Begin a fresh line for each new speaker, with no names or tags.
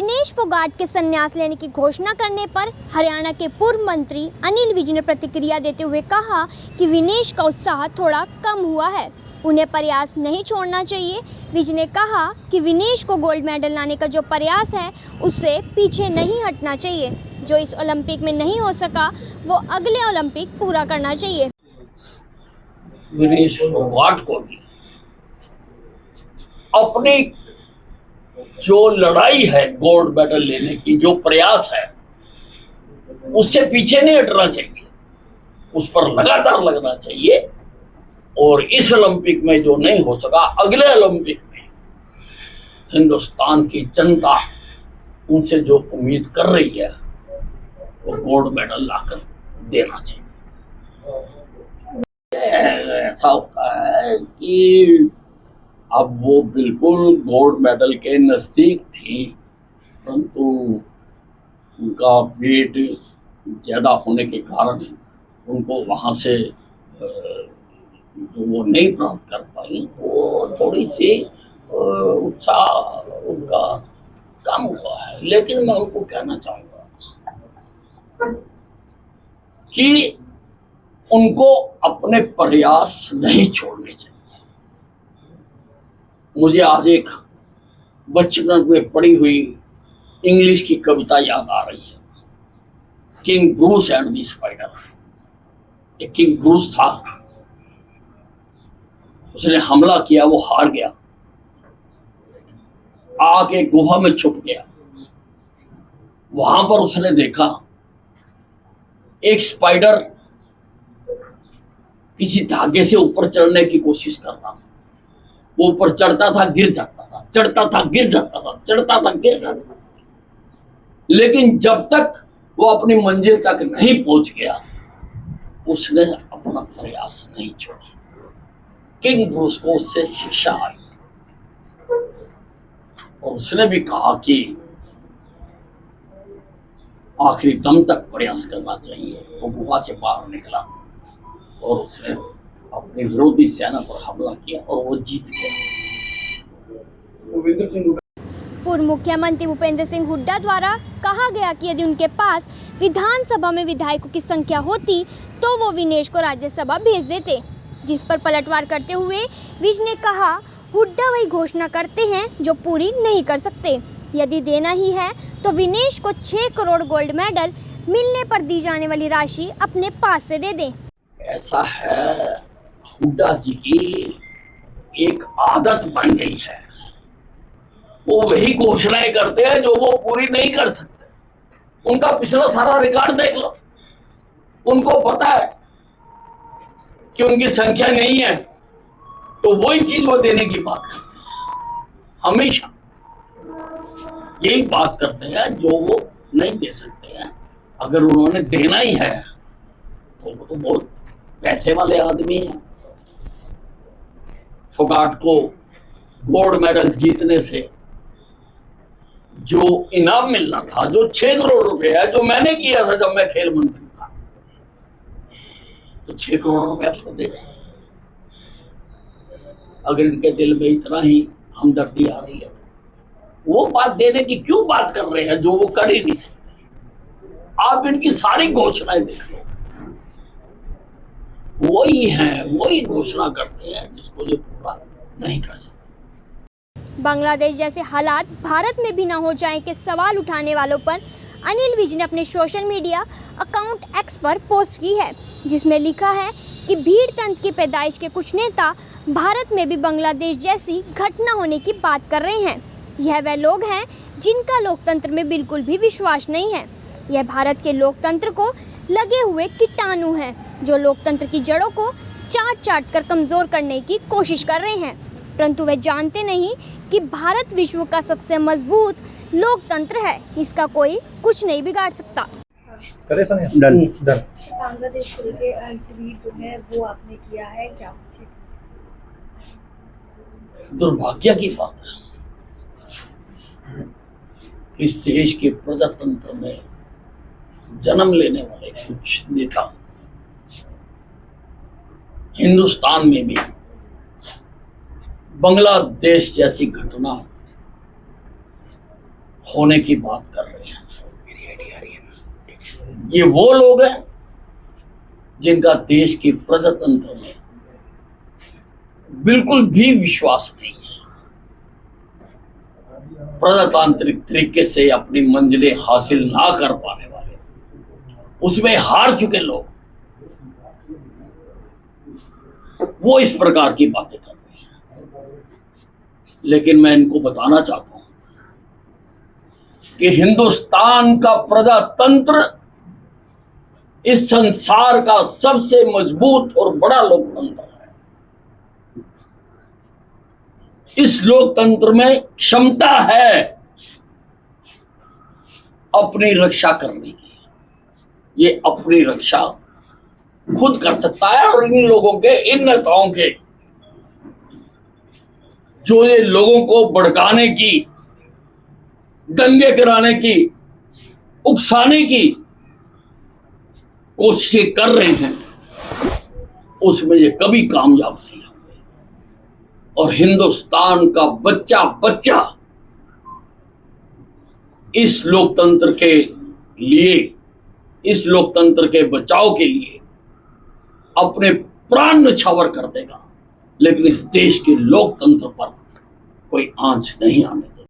विनेश फोगाट के संन्यास लेने की घोषणा करने पर हरियाणा के पूर्व मंत्री अनिल विज ने प्रतिक्रिया देते हुए कहा कि विनेश का उत्साह थोड़ा कम हुआ है, उन्हें प्रयास नहीं छोड़ना चाहिए। विज ने कहा कि विनेश को गोल्ड मेडल लाने का जो प्रयास है उससे पीछे नहीं हटना चाहिए। जो इस ओलंपिक में नहीं हो सका वो अगले ओलंपिक पूरा करना चाहिए।
विनेश फोगाट को भी अपनी जो लड़ाई है गोल्ड मेडल लेने की, जो प्रयास है, उससे पीछे नहीं हटना चाहिए, उस पर लगातार लगना चाहिए। और इस ओलंपिक में जो नहीं हो सका, अगले ओलंपिक में हिंदुस्तान की जनता उनसे जो उम्मीद कर रही है वो गोल्ड मेडल लाकर देना चाहिए। ऐसा होता है कि अब वो बिल्कुल गोल्ड मेडल के नजदीक थी, परंतु उनका वेट ज्यादा होने के कारण उनको वहां से जो वो नहीं प्राप्त कर पाई, वो थोड़ी सी उत्साह उनका कम हुआ है। लेकिन मैं उनको कहना चाहूंगा कि उनको अपने प्रयास नहीं छोड़ने चाहिए। मुझे आज एक बचपन में पढ़ी हुई इंग्लिश की कविता याद आ रही है, king Bruce and the spider. एक किंग ब्रूस था, उसने हमला किया, वो हार गया, आके गुफा में छुप गया। वहां पर उसने देखा एक स्पाइडर किसी धागे से ऊपर चढ़ने की कोशिश कर रहा था। वो ऊपर चढ़ता था, गिर जाता था, चढ़ता था, गिर जाता था, चढ़ता था, गिर जाता था। लेकिन जब तक वो अपनी मंजिल तक नहीं पहुंच गया, उसने अपना प्रयास नहीं छोड़ा। किंग ब्रूस को उससे शिक्षा आई और उसने भी कहा कि आखिरी दम तक प्रयास करना चाहिए। वो गुफा से बाहर निकला और उसने अपनी विरोधी सेना पर हमला किया और वो जीत गया।
पूर्व मुख्यमंत्री भूपेंद्र सिंह हुड्डा द्वारा कहा गया कि यदि उनके पास विधानसभा में विधायकों की संख्या होती तो वो विनेश को राज्यसभा भेज देते, जिस पर पलटवार करते हुए विज ने कहा, हुड्डा वही घोषणा करते हैं जो पूरी नहीं कर सकते। यदि देना ही है तो विनेश को 6 करोड़ गोल्ड मेडल मिलने पर दी जाने वाली राशि अपने पास से दे दें।
ऐसा है, हुड्डा जी की एक आदत बन गई है, वो वही घोषणाएं करते हैं जो वो पूरी नहीं कर सकते। उनका पिछला सारा रिकॉर्ड देख लो, उनको पता है कि उनकी संख्या नहीं है, तो वही चीज वो देने की बात करते हैं। हमेशा यही बात करते हैं जो वो नहीं दे सकते हैं। अगर उन्होंने देना ही है तो वो तो बहुत पैसे वाले आदमी हैं। फोगाट को गोल्ड मेडल जीतने से जो इनाम मिलना था, जो 6 करोड़ रुपए है, जो मैंने किया था जब मैं खेल मंत्री था, तो 6 करोड़ रुपए उसको दे दें। अगर इनके दिल में इतना ही हमदर्दी आ रही है, वो बात देने की क्यों बात कर रहे हैं जो वो कर ही नहीं सकते। आप इनकी सारी घोषणाएं देख लो, वही हैं, वही घोषणा करते हैं जिसको जो पूरा नहीं कर सकते।
बांग्लादेश जैसे हालात भारत में भी ना हो जाए के सवाल उठाने वालों पर अनिल विज ने अपने सोशल मीडिया अकाउंट एक्स पर पोस्ट की है, जिसमें लिखा है कि भीड़ तंत्र की पैदाइश के कुछ नेता भारत में भी बांग्लादेश जैसी घटना होने की बात कर रहे हैं। यह वह लोग हैं जिनका लोकतंत्र में बिल्कुल भी विश्वास नहीं है। यह भारत के लोकतंत्र को लगे हुए कीटाणु हैं जो लोकतंत्र की जड़ों को चाट कर कमज़ोर करने की कोशिश कर रहे हैं, परंतु वे जानते नहीं कि भारत विश्व का सबसे मजबूत लोकतंत्र है, इसका कोई कुछ नहीं बिगाड़ सकता।
बांग्लादेश को लेकर ट्वीट जो है वो आपने किया है, क्या
दुर्भाग्य की बात है इस देश के प्रजातंत्र में जन्म लेने वाले कुछ नेता हिंदुस्तान में भी बांग्लादेश जैसी घटना होने की बात कर रहे हैं। ये वो लोग हैं जिनका देश के प्रजातंत्र में बिल्कुल भी विश्वास नहीं है। प्रजातांत्रिक तरीके से अपनी मंजिलें हासिल ना कर पाने वाले, उसमें हार चुके लोग, वो इस प्रकार की बातें कर रहे हैं। लेकिन मैं इनको बताना चाहता हूं कि हिंदुस्तान का प्रजातंत्र इस संसार का सबसे मजबूत और बड़ा लोकतंत्र है। इस लोकतंत्र में क्षमता है अपनी रक्षा करने की। ये अपनी रक्षा खुद कर सकता है और इन लोगों के, इन नेताओं के जो ये लोगों को भड़काने की, दंगे कराने की, उकसाने की कोशिशें कर रहे हैं, उसमें ये कभी कामयाब नहीं होंगे। और हिंदुस्तान का बच्चा बच्चा इस लोकतंत्र के लिए, इस लोकतंत्र के बचाव के लिए अपने प्राण न्यौछावर कर देगा, लेकिन इस देश के लोकतंत्र पर कोई आंच नहीं आने देगा।